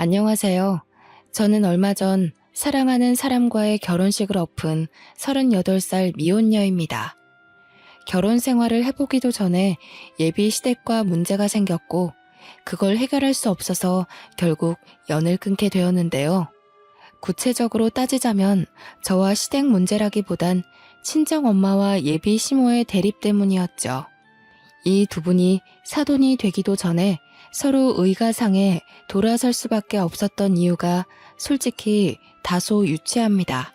안녕하세요. 저는 얼마 전 사랑하는 사람과의 결혼식을 엎은 38살 미혼녀입니다. 결혼 생활을 해보기도 전에 예비 시댁과 문제가 생겼고 그걸 해결할 수 없어서 결국 연을 끊게 되었는데요. 구체적으로 따지자면 저와 시댁 문제라기보단 친정 엄마와 예비 시모의 대립 때문이었죠. 이 두 분이 사돈이 되기도 전에 서로 의가상에 돌아설 수밖에 없었던 이유가 솔직히 다소 유치합니다.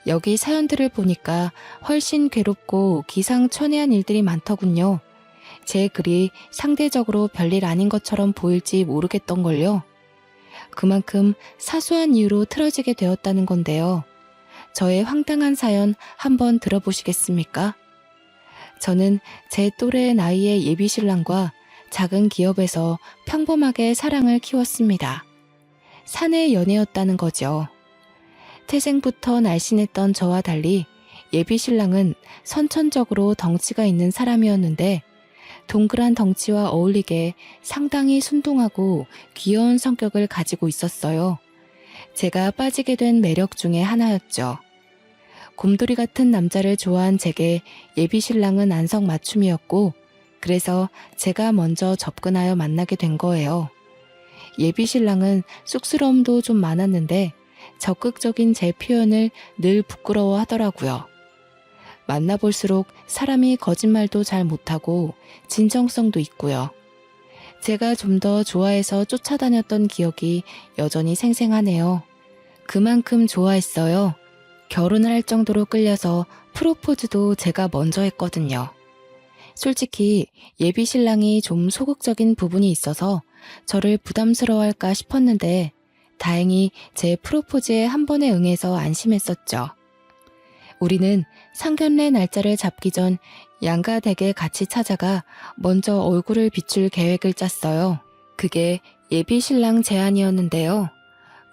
여기 사연들을 보니까 훨씬 괴롭고 기상천외한 일들이 많더군요. 제 글이 상대적으로 별일 아닌 것처럼 보일지 모르겠던걸요. 그만큼 사소한 이유로 틀어지게 되었다는 건데요. 저의 황당한 사연 한번 들어보시겠습니까? 저는 제 또래 나이의 예비신랑과 작은 기업에서 평범하게 사랑을 키웠습니다. 사내 연애였다는 거죠. 태생부터 날씬했던 저와 달리 예비신랑은 선천적으로 덩치가 있는 사람이었는데 동그란 덩치와 어울리게 상당히 순둥하고 귀여운 성격을 가지고 있었어요. 제가 빠지게 된 매력 중에 하나였죠. 곰돌이 같은 남자를 좋아한 제게 예비신랑은 안성맞춤이었고 그래서 제가 먼저 접근하여 만나게 된 거예요. 예비신랑은 쑥스러움도 좀 많았는데 적극적인 제 표현을 늘 부끄러워하더라고요. 만나볼수록 사람이 거짓말도 잘 못하고 진정성도 있고요. 제가 좀 더 좋아해서 쫓아다녔던 기억이 여전히 생생하네요. 그만큼 좋아했어요. 결혼을 할 정도로 끌려서 프로포즈도 제가 먼저 했거든요. 솔직히 예비신랑이 좀 소극적인 부분이 있어서 저를 부담스러워할까 싶었는데 다행히 제 프로포즈에 한 번에 응해서 안심했었죠. 우리는 상견례 날짜를 잡기 전 양가 댁에 같이 찾아가 먼저 얼굴을 비출 계획을 짰어요. 그게 예비신랑 제안이었는데요.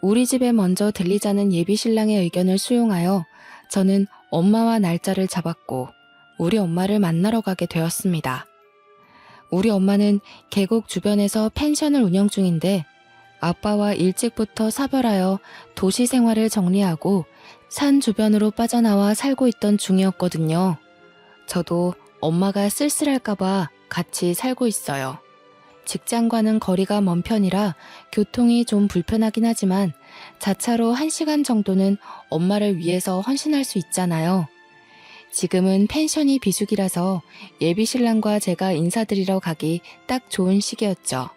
우리 집에 먼저 들리자는 예비신랑의 의견을 수용하여 저는 엄마와 날짜를 잡았고 우리 엄마를 만나러 가게 되었습니다. 우리 엄마는 계곡 주변에서 펜션을 운영 중인데 아빠와 일찍부터 사별하여 도시 생활을 정리하고 산 주변으로 빠져나와 살고 있던 중이었거든요. 저도 엄마가 쓸쓸할까봐 같이 살고 있어요. 직장과는 거리가 먼 편이라 교통이 좀 불편하긴 하지만 자차로 1시간 정도는 엄마를 위해서 헌신할 수 있잖아요. 지금은 펜션이 비수기라서 예비신랑과 제가 인사드리러 가기 딱 좋은 시기였죠.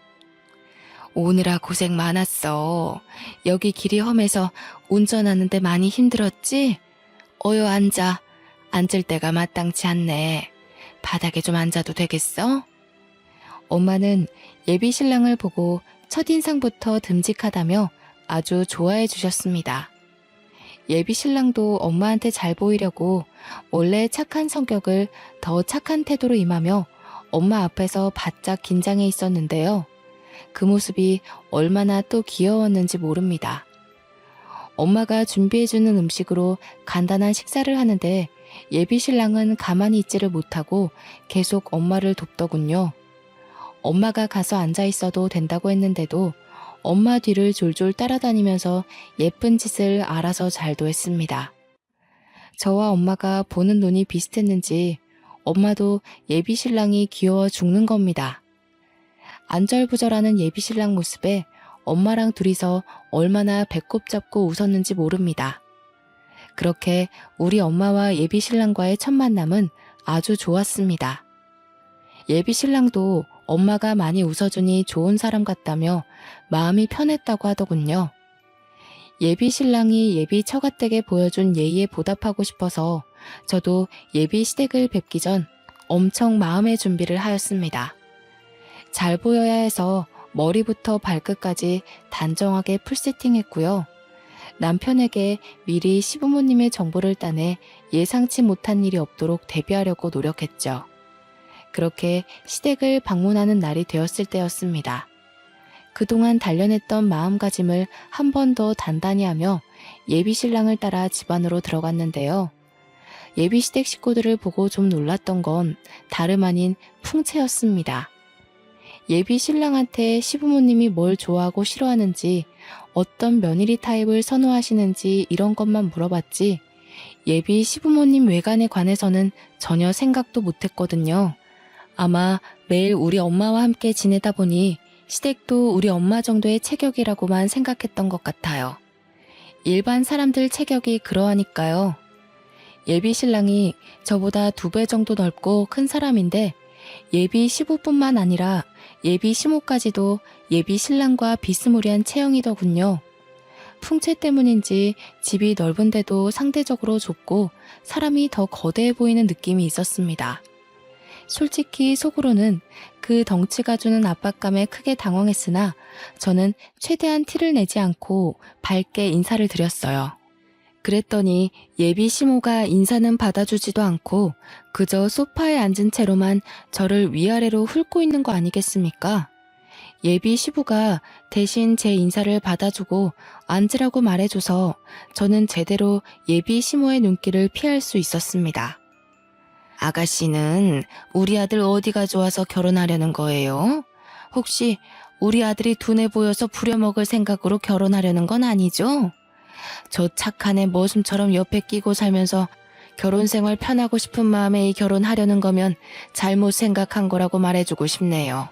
오느라 고생 많았어. 여기 길이 험해서 운전하는데 많이 힘들었지? 어여 앉아. 앉을 데가 마땅치 않네. 바닥에 좀 앉아도 되겠어? 엄마는 예비신랑을 보고 첫인상부터 듬직하다며 아주 좋아해 주셨습니다. 예비신랑도 엄마한테 잘 보이려고 원래 착한 성격을 더 착한 태도로 임하며 엄마 앞에서 바짝 긴장해 있었는데요. 그 모습이 얼마나 또 귀여웠는지 모릅니다. 엄마가 준비해주는 음식으로 간단한 식사를 하는데 예비신랑은 가만히 있지를 못하고 계속 엄마를 돕더군요. 엄마가 가서 앉아 있어도 된다고 했는데도 엄마 뒤를 졸졸 따라다니면서 예쁜 짓을 알아서 잘도 했습니다. 저와 엄마가 보는 눈이 비슷했는지 엄마도 예비신랑이 귀여워 죽는 겁니다. 안절부절하는 예비신랑 모습에 엄마랑 둘이서 얼마나 배꼽 잡고 웃었는지 모릅니다. 그렇게 우리 엄마와 예비신랑과의 첫 만남은 아주 좋았습니다. 예비신랑도 엄마가 많이 웃어주니 좋은 사람 같다며 마음이 편했다고 하더군요. 예비신랑이 예비 처가댁에 보여준 예의에 보답하고 싶어서 저도 예비 시댁을 뵙기 전 엄청 마음의 준비를 하였습니다. 잘 보여야 해서 머리부터 발끝까지 단정하게 풀세팅했고요. 남편에게 미리 시부모님의 정보를 따내 예상치 못한 일이 없도록 대비하려고 노력했죠. 그렇게 시댁을 방문하는 날이 되었을 때였습니다. 그동안 단련했던 마음가짐을 한 번 더 단단히 하며 예비신랑을 따라 집 안으로 들어갔는데요. 예비시댁 식구들을 보고 좀 놀랐던 건 다름 아닌 풍채였습니다. 예비 신랑한테 시부모님이 뭘 좋아하고 싫어하는지, 어떤 며느리 타입을 선호하시는지 이런 것만 물어봤지, 예비 시부모님 외관에 관해서는 전혀 생각도 못했거든요. 아마 매일 우리 엄마와 함께 지내다 보니 시댁도 우리 엄마 정도의 체격이라고만 생각했던 것 같아요. 일반 사람들 체격이 그러하니까요. 예비 신랑이 저보다 2배 정도 넓고 큰 사람인데 예비 시부뿐만 아니라 예비 시모까지도 예비 신랑과 비스무리한 체형이더군요. 풍채 때문인지 집이 넓은데도 상대적으로 좁고 사람이 더 거대해 보이는 느낌이 있었습니다. 솔직히 속으로는 그 덩치가 주는 압박감에 크게 당황했으나 저는 최대한 티를 내지 않고 밝게 인사를 드렸어요. 그랬더니 예비 시모가 인사는 받아주지도 않고 그저 소파에 앉은 채로만 저를 위아래로 훑고 있는 거 아니겠습니까? 예비 시부가 대신 제 인사를 받아주고 앉으라고 말해줘서 저는 제대로 예비 시모의 눈길을 피할 수 있었습니다. 아가씨는 우리 아들 어디가 좋아서 결혼하려는 거예요? 혹시 우리 아들이 둔해 보여서 부려먹을 생각으로 결혼하려는 건 아니죠? 저 착한 애 머슴처럼 옆에 끼고 살면서 결혼 생활 편하고 싶은 마음에 이 결혼하려는 거면 잘못 생각한 거라고 말해주고 싶네요.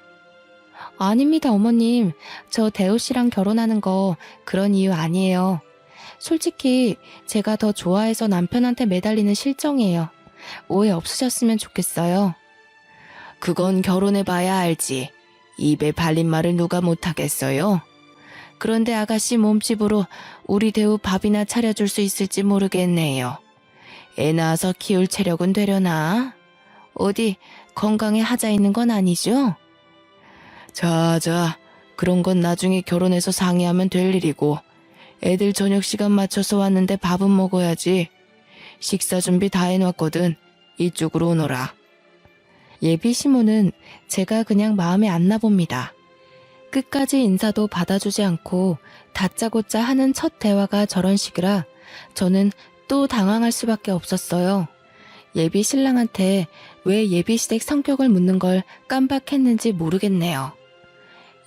아닙니다, 어머님. 저 대우 씨랑 결혼하는 거 그런 이유 아니에요. 솔직히 제가 더 좋아해서 남편한테 매달리는 실정이에요. 오해 없으셨으면 좋겠어요. 그건 결혼해봐야 알지. 입에 발린 말을 누가 못하겠어요? 그런데 아가씨 몸집으로 우리 대우 밥이나 차려줄 수 있을지 모르겠네요. 애 낳아서 키울 체력은 되려나? 어디 건강에 하자 있는 건 아니죠? 자, 그런 건 나중에 결혼해서 상의하면 될 일이고 애들 저녁 시간 맞춰서 왔는데 밥은 먹어야지. 식사 준비 다 해놨거든. 이쪽으로 오너라. 예비 시모는 제가 그냥 마음에 안 나봅니다. 끝까지 인사도 받아주지 않고 다짜고짜 하는 첫 대화가 저런 식이라 저는 또 당황할 수밖에 없었어요. 예비 신랑한테 왜 예비 시댁 성격을 묻는 걸 깜빡했는지 모르겠네요.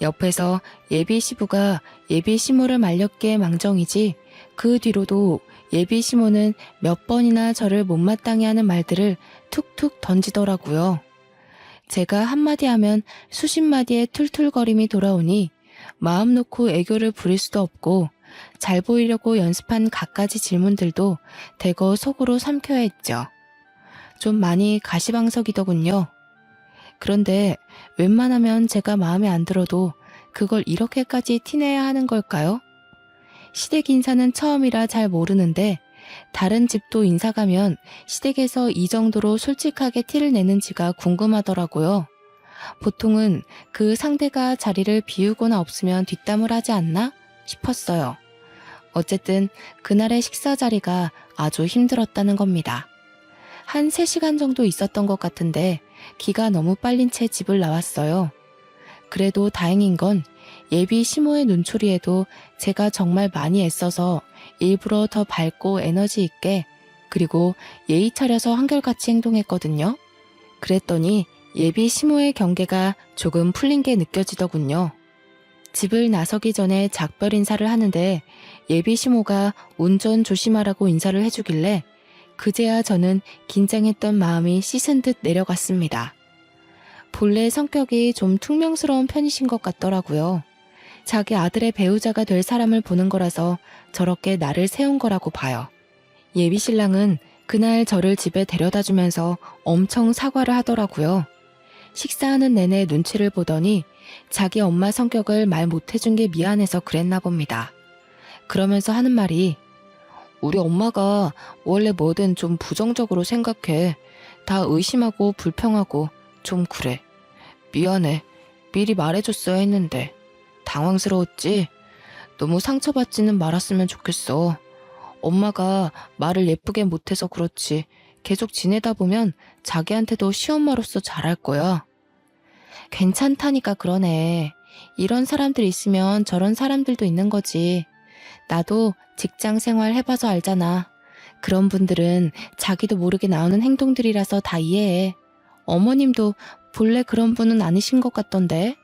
옆에서 예비 시부가 예비 시모를 말렸기에 망정이지 그 뒤로도 예비 시모는 몇 번이나 저를 못마땅해 하는 말들을 툭툭 던지더라고요. 제가 한마디 하면 수십 마디의 툴툴거림이 돌아오니 마음 놓고 애교를 부릴 수도 없고 잘 보이려고 연습한 갖가지 질문들도 대거 속으로 삼켜야 했죠. 좀 많이 가시방석이더군요. 그런데 웬만하면 제가 마음에 안 들어도 그걸 이렇게까지 티내야 하는 걸까요? 시댁 인사는 처음이라 잘 모르는데 다른 집도 인사 가면 시댁에서 이 정도로 솔직하게 티를 내는지가 궁금하더라고요. 보통은 그 상대가 자리를 비우거나 없으면 뒷담을 하지 않나 싶었어요. 어쨌든 그날의 식사 자리가 아주 힘들었다는 겁니다. 한 3시간 정도 있었던 것 같은데 기가 너무 빨린 채 집을 나왔어요. 그래도 다행인 건 예비 시모의 눈초리에도 제가 정말 많이 애써서 일부러 더 밝고 에너지 있게 그리고 예의 차려서 한결같이 행동했거든요. 그랬더니 예비 시모의 경계가 조금 풀린 게 느껴지더군요. 집을 나서기 전에 작별 인사를 하는데 예비 시모가 운전 조심하라고 인사를 해주길래 그제야 저는 긴장했던 마음이 씻은 듯 내려갔습니다. 본래 성격이 좀 퉁명스러운 편이신 것 같더라고요. 자기 아들의 배우자가 될 사람을 보는 거라서 저렇게 나를 세운 거라고 봐요. 예비 신랑은 그날 저를 집에 데려다 주면서 엄청 사과를 하더라고요. 식사하는 내내 눈치를 보더니 자기 엄마 성격을 말 못해준 게 미안해서 그랬나 봅니다. 그러면서 하는 말이 우리 엄마가 원래 뭐든 좀 부정적으로 생각해. 다 의심하고 불평하고 좀 그래. 미안해. 미리 말해줬어야 했는데. 당황스러웠지? 너무 상처받지는 말았으면 좋겠어. 엄마가 말을 예쁘게 못해서 그렇지. 계속 지내다 보면 자기한테도 시엄마로서 잘할 거야. 괜찮다니까 그러네. 이런 사람들 있으면 저런 사람들도 있는 거지. 나도 직장 생활 해봐서 알잖아. 그런 분들은 자기도 모르게 나오는 행동들이라서 다 이해해. 어머님도 본래 그런 분은 아니신 것 같던데.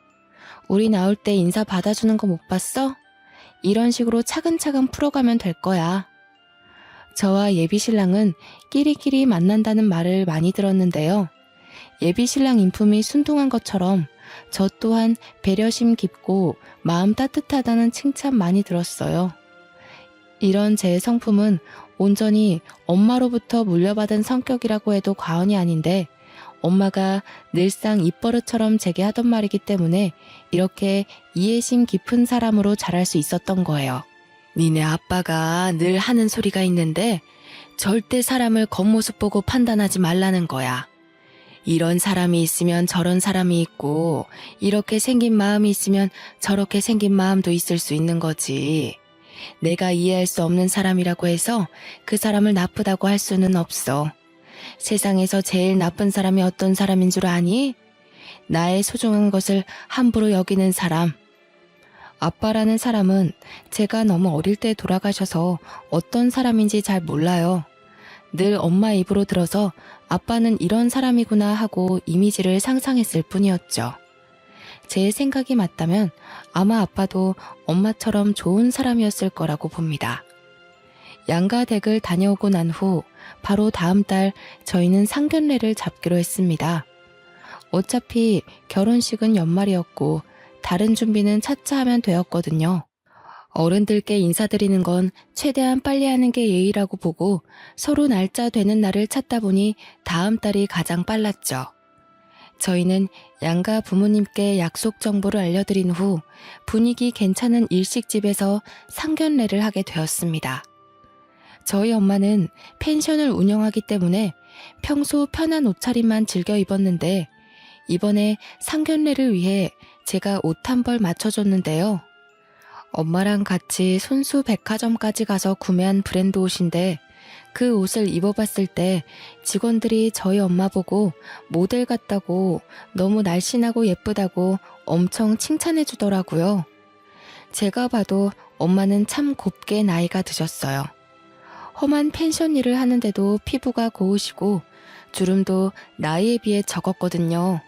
우리 나올 때 인사 받아주는 거 못 봤어? 이런 식으로 차근차근 풀어가면 될 거야. 저와 예비신랑은 끼리끼리 만난다는 말을 많이 들었는데요. 예비신랑 인품이 순둥한 것처럼 저 또한 배려심 깊고 마음 따뜻하다는 칭찬 많이 들었어요. 이런 제 성품은 온전히 엄마로부터 물려받은 성격이라고 해도 과언이 아닌데, 엄마가 늘상 입버릇처럼 제게 하던 말이기 때문에 이렇게 이해심 깊은 사람으로 자랄 수 있었던 거예요. 니네 아빠가 늘 하는 소리가 있는데 절대 사람을 겉모습 보고 판단하지 말라는 거야. 이런 사람이 있으면 저런 사람이 있고, 이렇게 생긴 마음이 있으면 저렇게 생긴 마음도 있을 수 있는 거지. 내가 이해할 수 없는 사람이라고 해서 그 사람을 나쁘다고 할 수는 없어. 세상에서 제일 나쁜 사람이 어떤 사람인 줄 아니? 나의 소중한 것을 함부로 여기는 사람. 아빠라는 사람은 제가 너무 어릴 때 돌아가셔서 어떤 사람인지 잘 몰라요. 늘 엄마 입으로 들어서 아빠는 이런 사람이구나 하고 이미지를 상상했을 뿐이었죠. 제 생각이 맞다면 아마 아빠도 엄마처럼 좋은 사람이었을 거라고 봅니다. 양가 댁을 다녀오고 난 후 바로 다음 달 저희는 상견례를 잡기로 했습니다. 어차피 결혼식은 연말이었고 다른 준비는 차차 하면 되었거든요. 어른들께 인사드리는 건 최대한 빨리 하는 게 예의라고 보고 서로 날짜 되는 날을 찾다 보니 다음 달이 가장 빨랐죠. 저희는 양가 부모님께 약속 정보를 알려드린 후 분위기 괜찮은 일식집에서 상견례를 하게 되었습니다. 저희 엄마는 펜션을 운영하기 때문에 평소 편한 옷차림만 즐겨 입었는데 이번에 상견례를 위해 제가 옷 한 벌 맞춰줬는데요. 엄마랑 같이 손수 백화점까지 가서 구매한 브랜드 옷인데 그 옷을 입어봤을 때 직원들이 저희 엄마 보고 모델 같다고, 너무 날씬하고 예쁘다고 엄청 칭찬해 주더라고요. 제가 봐도 엄마는 참 곱게 나이가 드셨어요. 험한 펜션 일을 하는데도 피부가 고우시고 주름도 나이에 비해 적었거든요.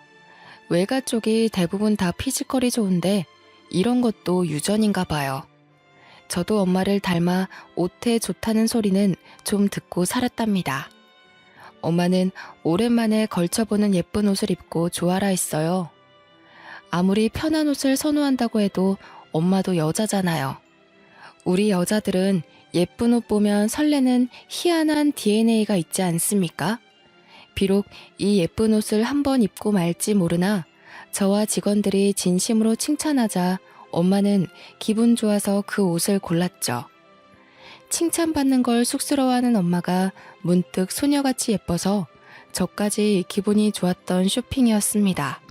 외가 쪽이 대부분 다 피지컬이 좋은데 이런 것도 유전인가 봐요. 저도 엄마를 닮아 옷에 좋다는 소리는 좀 듣고 살았답니다. 엄마는 오랜만에 걸쳐보는 예쁜 옷을 입고 좋아라 했어요. 아무리 편한 옷을 선호한다고 해도 엄마도 여자잖아요. 우리 여자들은 예쁜 옷 보면 설레는 희한한 DNA가 있지 않습니까? 비록 이 예쁜 옷을 한번 입고 말지 모르나 저와 직원들이 진심으로 칭찬하자 엄마는 기분 좋아서 그 옷을 골랐죠. 칭찬받는 걸 쑥스러워하는 엄마가 문득 소녀같이 예뻐서 저까지 기분이 좋았던 쇼핑이었습니다.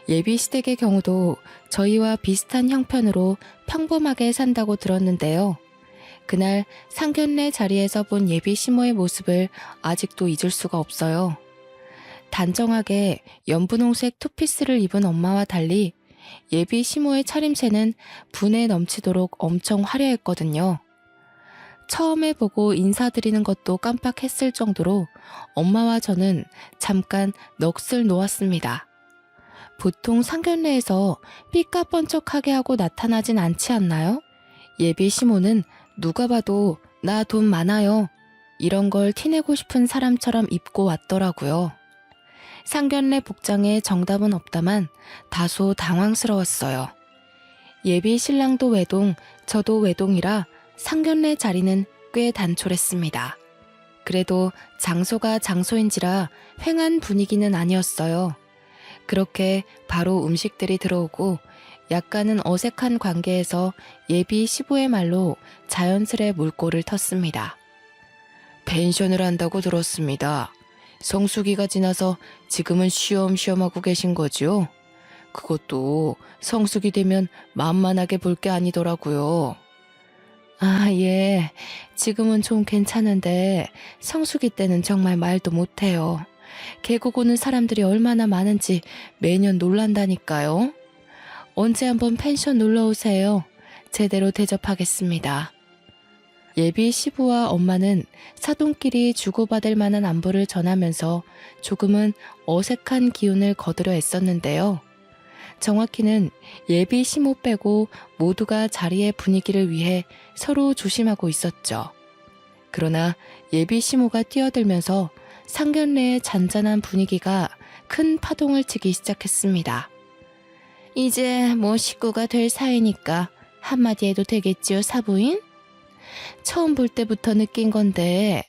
예비 시댁의 경우도 저희와 비슷한 형편으로 평범하게 산다고 들었는데요. 그날 상견례 자리에서 본 예비 시모의 모습을 아직도 잊을 수가 없어요. 단정하게 연분홍색 투피스를 입은 엄마와 달리 예비 시모의 차림새는 분에 넘치도록 엄청 화려했거든요. 처음에 보고 인사드리는 것도 깜빡했을 정도로 엄마와 저는 잠깐 넋을 놓았습니다. 보통 상견례에서 삐까뻔쩍하게 하고 나타나진 않지 않나요? 예비 시모는 누가 봐도 나 돈 많아요, 이런 걸 티내고 싶은 사람처럼 입고 왔더라고요. 상견례 복장에 정답은 없다만 다소 당황스러웠어요. 예비 신랑도 외동, 저도 외동이라 상견례 자리는 꽤 단촐했습니다. 그래도 장소가 장소인지라 휑한 분위기는 아니었어요. 그렇게 바로 음식들이 들어오고 약간은 어색한 관계에서 예비 시부의 말로 자연스레 물꼬를 텄습니다. 펜션을 한다고 들었습니다. 성수기가 지나서 지금은 쉬엄쉬엄 하고 계신 거죠? 그것도 성수기 되면 만만하게 볼 게 아니더라고요. 아, 예. 지금은 좀 괜찮은데 성수기 때는 정말 말도 못해요. 계곡 오는 사람들이 얼마나 많은지 매년 놀란다니까요. 언제 한번 펜션 놀러 오세요. 제대로 대접하겠습니다. 예비 시부와 엄마는 사돈끼리 주고받을 만한 안부를 전하면서 조금은 어색한 기운을 거두려 애썼는데요. 정확히는 예비 시모 빼고 모두가 자리의 분위기를 위해 서로 조심하고 있었죠. 그러나 예비 시모가 뛰어들면서 상견례의 잔잔한 분위기가 큰 파동을 치기 시작했습니다. 이제 뭐 식구가 될 사이니까 한마디 해도 되겠지요, 사부인? 처음 볼 때부터 느낀 건데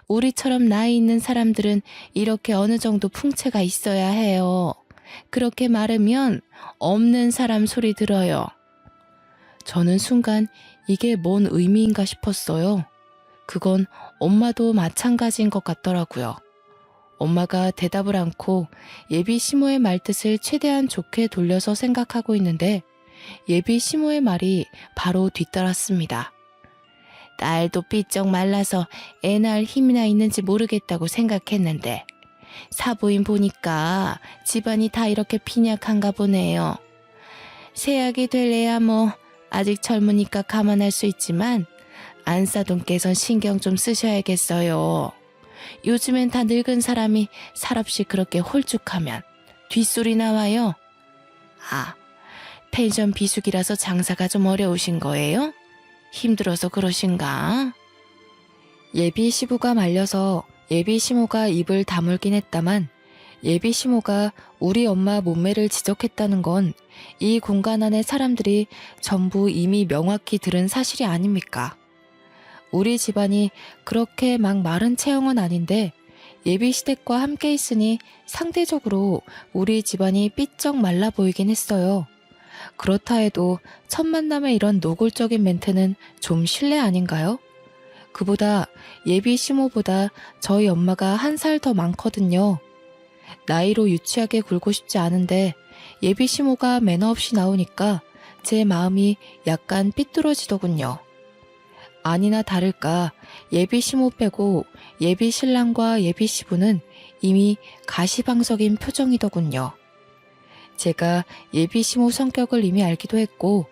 우리처럼 나이 있는 사람들은 이렇게 어느 정도 풍채가 있어야 해요. 그렇게 말하면 없는 사람 소리 들어요. 저는 순간 이게 뭔 의미인가 싶었어요. 그건 엄마도 마찬가지인 것 같더라고요. 엄마가 대답을 않고 예비 시모의 말뜻을 최대한 좋게 돌려서 생각하고 있는데 예비 시모의 말이 바로 뒤따랐습니다. 딸도 삐쩍 말라서 애 낳을 힘이나 있는지 모르겠다고 생각했는데 사부인 보니까 집안이 다 이렇게 빈약한가 보네요. 세약이 될 애야 뭐 아직 젊으니까 감안할 수 있지만 안사돈께선 신경 좀 쓰셔야겠어요. 요즘엔 다 늙은 사람이 살없이 그렇게 홀쭉하면 뒷소리 나와요. 아, 펜션 비수기라서 장사가 좀 어려우신 거예요? 힘들어서 그러신가? 예비 시부가 말려서 예비 시모가 입을 다물긴 했다만 예비 시모가 우리 엄마 몸매를 지적했다는 건 이 공간 안의 사람들이 전부 이미 명확히 들은 사실이 아닙니까? 우리 집안이 그렇게 막 마른 체형은 아닌데 예비 시댁과 함께 있으니 상대적으로 우리 집안이 삐쩍 말라 보이긴 했어요. 그렇다 해도 첫 만남에 이런 노골적인 멘트는 좀 실례 아닌가요? 그보다 예비 시모보다 저희 엄마가 한 살 더 많거든요. 나이로 유치하게 굴고 싶지 않은데 예비 시모가 매너 없이 나오니까 제 마음이 약간 삐뚤어지더군요. 아니나 다를까 예비 시모 빼고 예비 신랑과 예비 시부는 이미 가시방석인 표정이더군요. 제가 예비 시모 성격을 이미 알기도 했고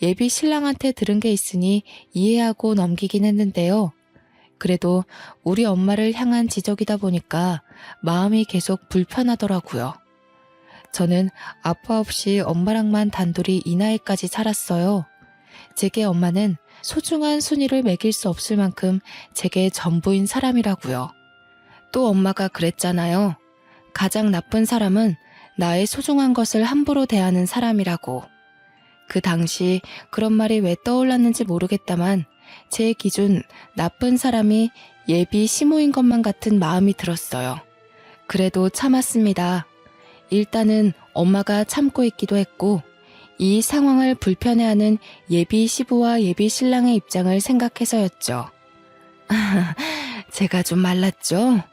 예비 신랑한테 들은 게 있으니 이해하고 넘기긴 했는데요. 그래도 우리 엄마를 향한 지적이다 보니까 마음이 계속 불편하더라고요. 저는 아빠 없이 엄마랑만 단둘이 이 나이까지 살았어요. 제게 엄마는 소중한 순위를 매길 수 없을 만큼 제게 전부인 사람이라고요. 또 엄마가 그랬잖아요. 가장 나쁜 사람은 나의 소중한 것을 함부로 대하는 사람이라고. 그 당시 그런 말이 왜 떠올랐는지 모르겠다만 제 기준 나쁜 사람이 예비 시모인 것만 같은 마음이 들었어요. 그래도 참았습니다. 일단은 엄마가 참고 있기도 했고 이 상황을 불편해하는 예비 시부와 예비 신랑의 입장을 생각해서였죠. 제가 좀 말랐죠?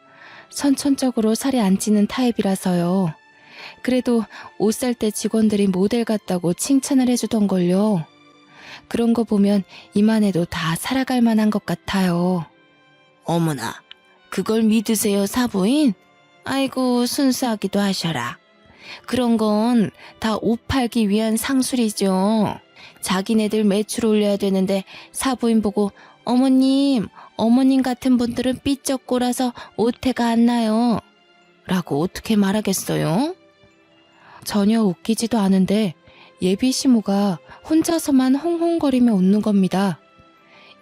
선천적으로 살이 안 찌는 타입이라서요. 그래도 옷 살 때 직원들이 모델 같다고 칭찬을 해주던걸요. 그런 거 보면 이만해도 다 살아갈 만한 것 같아요. 어머나, 그걸 믿으세요, 사부인? 아이고, 순수하기도 하셔라. 그런 건 다 옷 팔기 위한 상술이죠. 자기네들 매출 올려야 되는데 사부인 보고 어머님 같은 분들은 삐쩍 꼴아서 옷태가 안 나요. 라고 어떻게 말하겠어요? 전혀 웃기지도 않은데 예비 시모가 혼자서만 홍홍거리며 웃는 겁니다.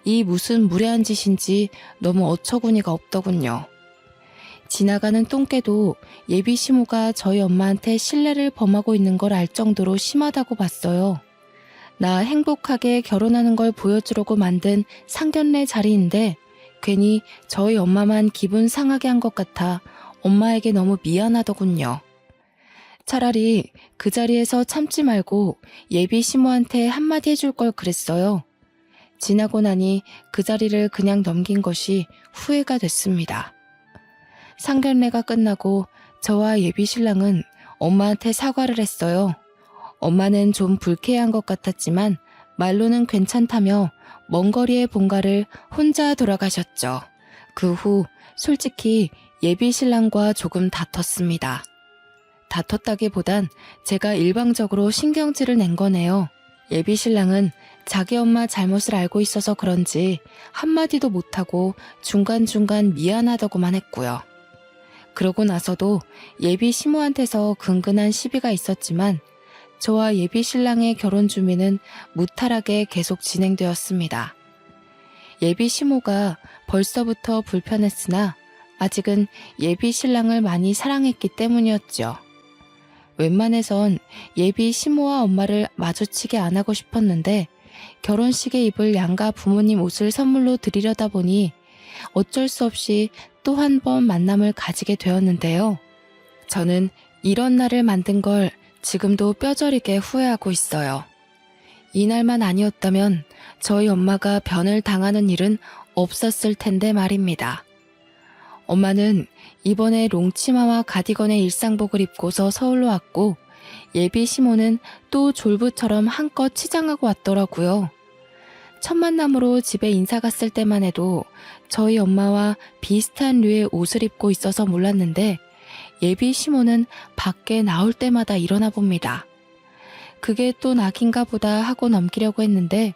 이 무슨 무례한 짓인지 너무 어처구니가 없더군요. 지나가는 똥개도 예비 시모가 저희 엄마한테 신뢰를 범하고 있는 걸 알 정도로 심하다고 봤어요. 나 행복하게 결혼하는 걸 보여주려고 만든 상견례 자리인데 괜히 저희 엄마만 기분 상하게 한 것 같아 엄마에게 너무 미안하더군요. 차라리 그 자리에서 참지 말고 예비 시모한테 한마디 해줄 걸 그랬어요. 지나고 나니 그 자리를 그냥 넘긴 것이 후회가 됐습니다. 상견례가 끝나고 저와 예비 신랑은 엄마한테 사과를 했어요. 엄마는 좀 불쾌한 것 같았지만 말로는 괜찮다며 먼 거리의 본가를 혼자 돌아가셨죠. 그 후 솔직히 예비 신랑과 조금 다퉜습니다. 다퉜다기보단 제가 일방적으로 신경질을 낸 거네요. 예비 신랑은 자기 엄마 잘못을 알고 있어서 그런지 한마디도 못하고 중간중간 미안하다고만 했고요. 그러고 나서도 예비 시모한테서 근근한 시비가 있었지만 저와 예비 신랑의 결혼 준비는 무탈하게 계속 진행되었습니다. 예비 시모가 벌써부터 불편했으나 아직은 예비 신랑을 많이 사랑했기 때문이었죠. 웬만해선 예비 시모와 엄마를 마주치게 안 하고 싶었는데 결혼식에 입을 양가 부모님 옷을 선물로 드리려다 보니 어쩔 수 없이 또 한 번 만남을 가지게 되었는데요. 저는 이런 날을 만든 걸 지금도 뼈저리게 후회하고 있어요. 이날만 아니었다면 저희 엄마가 변을 당하는 일은 없었을 텐데 말입니다. 엄마는 이번에 롱치마와 가디건의 일상복을 입고서 서울로 왔고 예비 시모는 또 졸부처럼 한껏 치장하고 왔더라고요. 첫 만남으로 집에 인사 갔을 때만 해도 저희 엄마와 비슷한 류의 옷을 입고 있어서 몰랐는데 예비 시모는 밖에 나올 때마다 일어나 봅니다. 그게 또 낙인가 보다 하고 넘기려고 했는데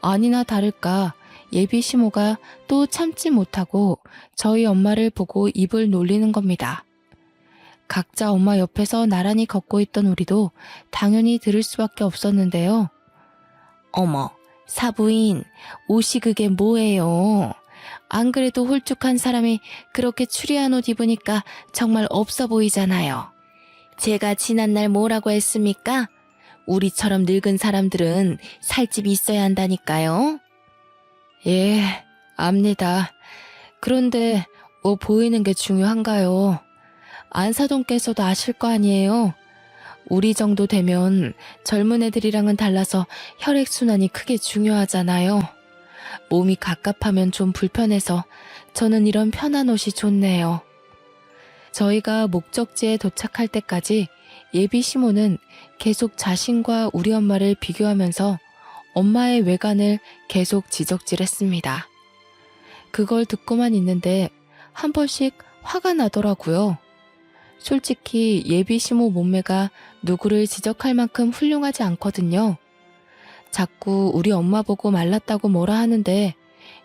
아니나 다를까 예비 시모가 또 참지 못하고 저희 엄마를 보고 입을 놀리는 겁니다. 각자 엄마 옆에서 나란히 걷고 있던 우리도 당연히 들을 수밖에 없었는데요. 어머, 사부인, 옷이 그게 뭐예요? 안 그래도 홀쭉한 사람이 그렇게 추리한 옷 입으니까 정말 없어 보이잖아요. 제가 지난날 뭐라고 했습니까? 우리처럼 늙은 사람들은 살집이 있어야 한다니까요. 예, 압니다. 그런데 뭐 보이는 게 중요한가요? 안사돈께서도 아실 거 아니에요? 우리 정도 되면 젊은 애들이랑은 달라서 혈액순환이 크게 중요하잖아요. 몸이 갑갑하면 좀 불편해서 저는 이런 편한 옷이 좋네요. 저희가 목적지에 도착할 때까지 예비 시모는 계속 자신과 우리 엄마를 비교하면서 엄마의 외관을 계속 지적질했습니다. 그걸 듣고만 있는데 한 번씩 화가 나더라고요. 솔직히 예비 시모 몸매가 누구를 지적할 만큼 훌륭하지 않거든요. 자꾸 우리 엄마 보고 말랐다고 뭐라 하는데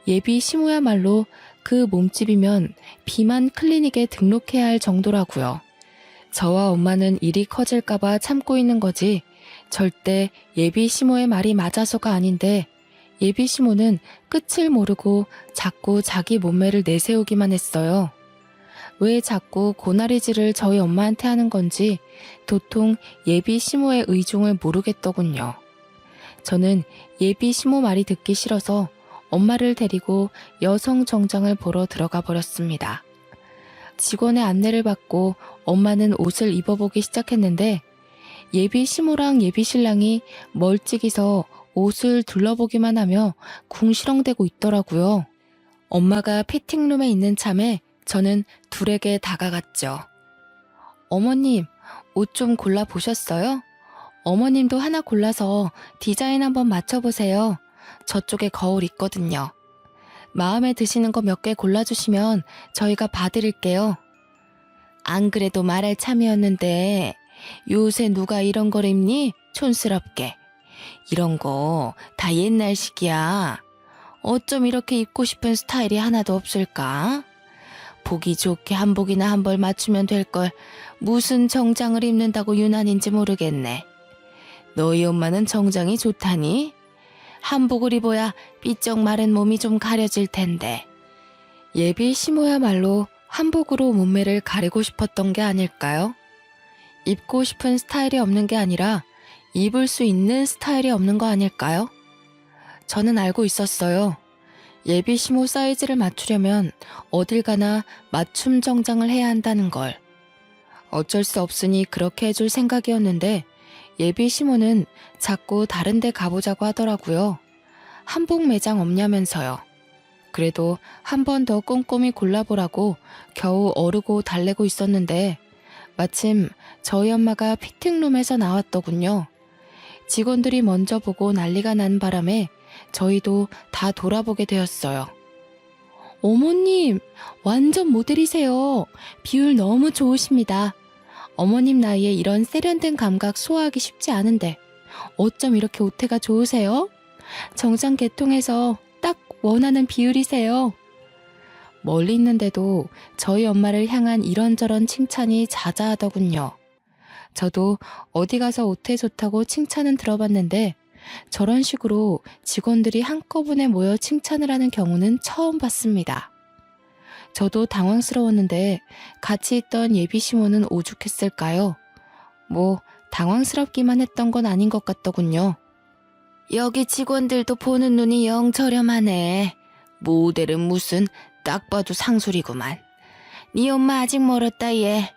예비 시모야말로 그 몸집이면 비만 클리닉에 등록해야 할 정도라고요. 저와 엄마는 일이 커질까봐 참고 있는 거지 절대 예비 시모의 말이 맞아서가 아닌데 예비 시모는 끝을 모르고 자꾸 자기 몸매를 내세우기만 했어요. 왜 자꾸 고나리질을 저희 엄마한테 하는 건지 도통 예비 시모의 의중을 모르겠더군요. 저는 예비 시모 말이 듣기 싫어서 엄마를 데리고 여성 정장을 보러 들어가 버렸습니다. 직원의 안내를 받고 엄마는 옷을 입어보기 시작했는데 예비 시모랑 예비 신랑이 멀찍이서 옷을 둘러보기만 하며 궁시렁대고 있더라고요. 엄마가 피팅룸에 있는 참에 저는 둘에게 다가갔죠. 어머님, 옷 좀 골라보셨어요? 어머님도 하나 골라서 디자인 한번 맞춰보세요. 저쪽에 거울 있거든요. 마음에 드시는 거 몇 개 골라주시면 저희가 봐드릴게요. 안 그래도 말할 참이었는데 요새 누가 이런 걸 입니? 촌스럽게. 이런 거 다 옛날식이야. 어쩜 이렇게 입고 싶은 스타일이 하나도 없을까? 보기 좋게 한복이나 한 벌 맞추면 될 걸 무슨 정장을 입는다고 유난인지 모르겠네. 너희 엄마는 정장이 좋다니? 한복을 입어야 삐쩍 마른 몸이 좀 가려질 텐데. 예비 시모야말로 한복으로 몸매를 가리고 싶었던 게 아닐까요? 입고 싶은 스타일이 없는 게 아니라 입을 수 있는 스타일이 없는 거 아닐까요? 저는 알고 있었어요. 예비 시모 사이즈를 맞추려면 어딜 가나 맞춤 정장을 해야 한다는 걸. 어쩔 수 없으니 그렇게 해줄 생각이었는데 예비 시모는 자꾸 다른 데 가보자고 하더라고요. 한복 매장 없냐면서요. 그래도 한 번 더 꼼꼼히 골라보라고 겨우 어르고 달래고 있었는데 마침 저희 엄마가 피팅룸에서 나왔더군요. 직원들이 먼저 보고 난리가 난 바람에 저희도 다 돌아보게 되었어요. 어머님, 완전 모델이세요. 비율 너무 좋으십니다. 어머님 나이에 이런 세련된 감각 소화하기 쉽지 않은데 어쩜 이렇게 오태가 좋으세요? 정장 계통에서 딱 원하는 비율이세요. 멀리 있는데도 저희 엄마를 향한 이런저런 칭찬이 자자하더군요. 저도 어디 가서 옷에 좋다고 칭찬은 들어봤는데 저런 식으로 직원들이 한꺼번에 모여 칭찬을 하는 경우는 처음 봤습니다. 저도 당황스러웠는데 같이 있던 예비 시모는 오죽했을까요? 뭐 당황스럽기만 했던 건 아닌 것 같더군요. 여기 직원들도 보는 눈이 영 저렴하네. 모델은 무슨 딱 봐도 상술이구만. 네 엄마 아직 멀었다 얘.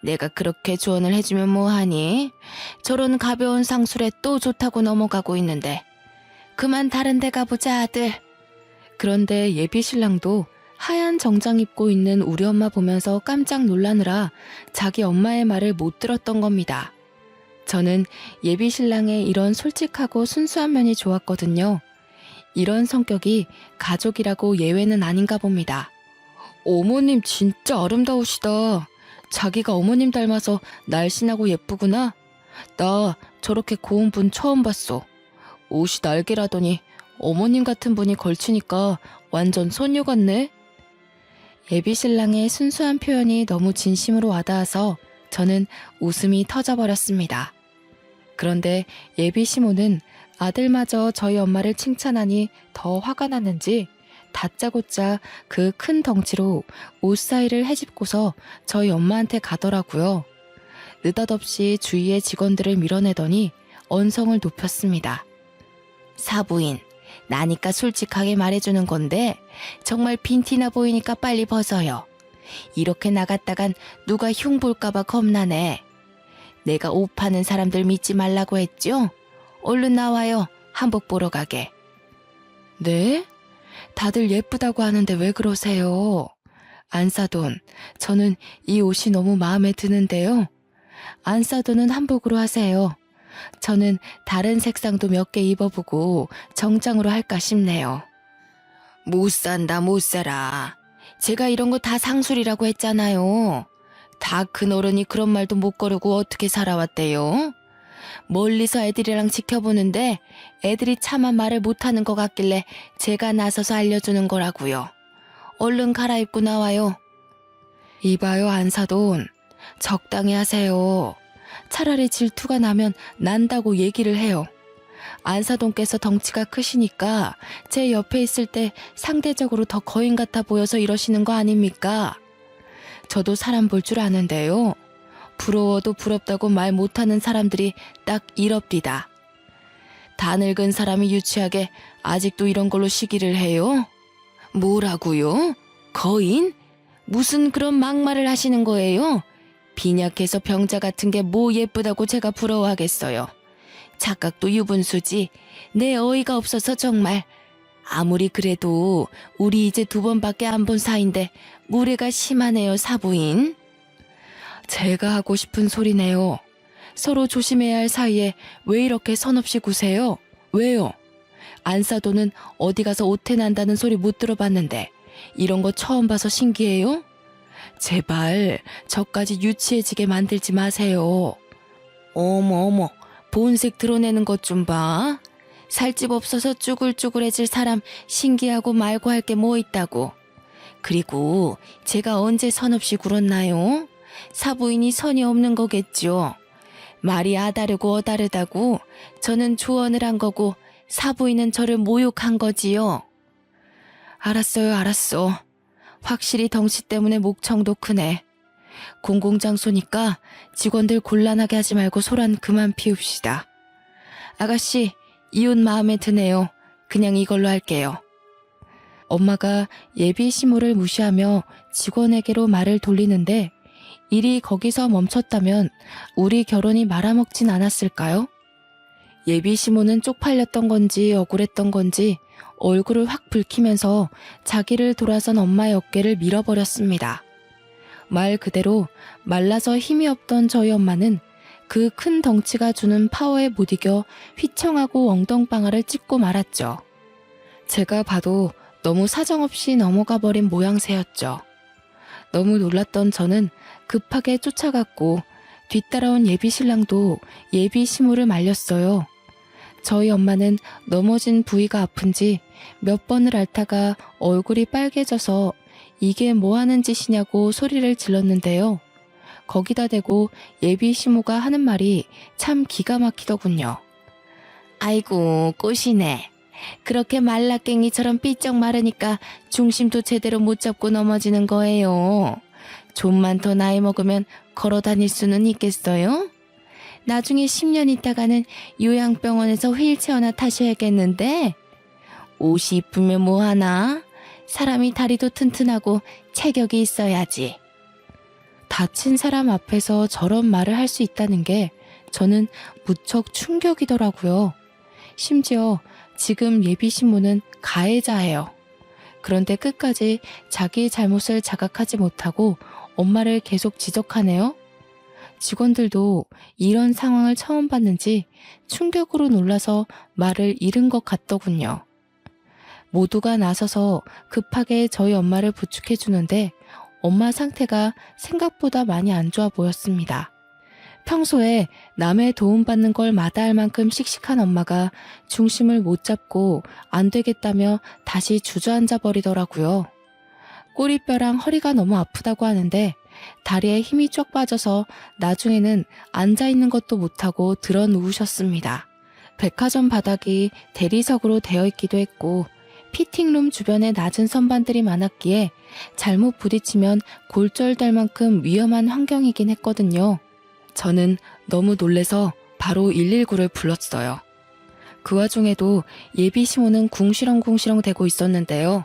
내가 그렇게 조언을 해주면 뭐하니? 저런 가벼운 상술에 또 좋다고 넘어가고 있는데. 그만 다른 데 가보자 아들. 그런데 예비 신랑도 하얀 정장 입고 있는 우리 엄마 보면서 깜짝 놀라느라 자기 엄마의 말을 못 들었던 겁니다. 저는 예비 신랑의 이런 솔직하고 순수한 면이 좋았거든요. 이런 성격이 가족이라고 예외는 아닌가 봅니다. 어머님 진짜 아름다우시다. 자기가 어머님 닮아서 날씬하고 예쁘구나. 나 저렇게 고운 분 처음 봤어. 옷이 날개라더니 어머님 같은 분이 걸치니까 완전 소녀 같네. 예비 신랑의 순수한 표현이 너무 진심으로 와닿아서 저는 웃음이 터져버렸습니다. 그런데 예비 시모는 아들마저 저희 엄마를 칭찬하니 더 화가 났는지 다짜고짜 그 큰 덩치로 옷 사이를 헤집고서 저희 엄마한테 가더라고요. 느닷없이 주위의 직원들을 밀어내더니 언성을 높였습니다. 사부인, 나니까 솔직하게 말해주는 건데 정말 빈티나 보이니까 빨리 벗어요. 이렇게 나갔다간 누가 흉 볼까봐 겁나네. 내가 옷 파는 사람들 믿지 말라고 했죠? 얼른 나와요. 한복 보러 가게. 네? 다들 예쁘다고 하는데 왜 그러세요? 안사돈, 저는 이 옷이 너무 마음에 드는데요. 안사돈은 한복으로 하세요. 저는 다른 색상도 몇 개 입어보고 정장으로 할까 싶네요. 못 산다 못 살아. 제가 이런 거 다 상술이라고 했잖아요. 다 큰 어른이 그런 말도 못 거르고 어떻게 살아왔대요? 멀리서 애들이랑 지켜보는데 애들이 차마 말을 못하는 것 같길래 제가 나서서 알려주는 거라고요. 얼른 갈아입고 나와요. 이봐요 안사돈. 적당히 하세요. 차라리 질투가 나면 난다고 얘기를 해요. 안사돈께서 덩치가 크시니까 제 옆에 있을 때 상대적으로 더 거인 같아 보여서 이러시는 거 아닙니까? 저도 사람 볼 줄 아는데요. 부러워도 부럽다고 말 못하는 사람들이 딱 이럽디다. 다 늙은 사람이 유치하게 아직도 이런 걸로 시기를 해요? 뭐라고요? 거인? 무슨 그런 막말을 하시는 거예요? 빈약해서 병자 같은 게 뭐 예쁘다고 제가 부러워하겠어요. 착각도 유분수지. 내 어이가 없어서 정말. 아무리 그래도 우리 이제 2번밖에 안 본 사이인데 무례가 심하네요 사부인. 제가 하고 싶은 소리네요. 서로 조심해야 할 사이에 왜 이렇게 선없이 구세요? 왜요? 안사돈은 어디 가서 오태 난다는 소리 못 들어봤는데 이런 거 처음 봐서 신기해요? 제발 저까지 유치해지게 만들지 마세요. 어머 본색 드러내는 것 좀 봐. 살집 없어서 쭈글쭈글해질 사람 신기하고 말고 할 게 뭐 있다고. 그리고 제가 언제 선없이 굴었나요? 사부인이 선이 없는 거겠죠. 말이 아다르고 어다르다고 저는 조언을 한 거고 사부인은 저를 모욕한 거지요. 알았어요 알았어. 확실히 덩치 때문에 목청도 크네. 공공장소니까 직원들 곤란하게 하지 말고 소란 그만 피웁시다. 아가씨, 이 옷 마음에 드네요. 그냥 이걸로 할게요. 엄마가 예비 시모를 무시하며 직원에게로 말을 돌리는데 일이 거기서 멈췄다면 우리 결혼이 말아먹진 않았을까요? 예비 시모는 쪽팔렸던 건지 억울했던 건지 얼굴을 확 붉히면서 자기를 돌아선 엄마의 어깨를 밀어버렸습니다. 말 그대로 말라서 힘이 없던 저희 엄마는 그 큰 덩치가 주는 파워에 못 이겨 휘청하고 엉덩방아를 찢고 말았죠. 제가 봐도 너무 사정없이 넘어가 버린 모양새였죠. 너무 놀랐던 저는 급하게 쫓아갔고 뒤따라온 예비 신랑도 예비 시모를 말렸어요. 저희 엄마는 넘어진 부위가 아픈지 몇 번을 앓다가 얼굴이 빨개져서 이게 뭐 하는 짓이냐고 소리를 질렀는데요. 거기다 대고 예비 시모가 하는 말이 참 기가 막히더군요. 아이고 꽃이네. 그렇게 말라깽이처럼 삐쩍 마르니까 중심도 제대로 못 잡고 넘어지는 거예요. 좀만 더 나이 먹으면 걸어 다닐 수는 있겠어요? 나중에 10년 있다가는 요양병원에서 휠체어나 타셔야겠는데? 옷이 이쁘면 뭐하나? 사람이 다리도 튼튼하고 체격이 있어야지. 다친 사람 앞에서 저런 말을 할 수 있다는 게 저는 무척 충격이더라고요. 심지어 지금 예비 신부는 가해자예요. 그런데 끝까지 자기의 잘못을 자각하지 못하고 엄마를 계속 지적하네요. 직원들도 이런 상황을 처음 봤는지 충격으로 놀라서 말을 잃은 것 같더군요. 모두가 나서서 급하게 저희 엄마를 부축해 주는데 엄마 상태가 생각보다 많이 안 좋아 보였습니다. 평소에 남의 도움받는 걸 마다할 만큼 씩씩한 엄마가 중심을 못 잡고 안 되겠다며 다시 주저앉아 버리더라고요. 꼬리뼈랑 허리가 너무 아프다고 하는데 다리에 힘이 쭉 빠져서 나중에는 앉아있는 것도 못하고 들어 누우셨습니다. 백화점 바닥이 대리석으로 되어 있기도 했고 피팅룸 주변에 낮은 선반들이 많았기에 잘못 부딪히면 골절될 만큼 위험한 환경이긴 했거든요. 저는 너무 놀래서 바로 119를 불렀어요. 그 와중에도 예비 시모는 궁시렁궁시렁 대고 있었는데요.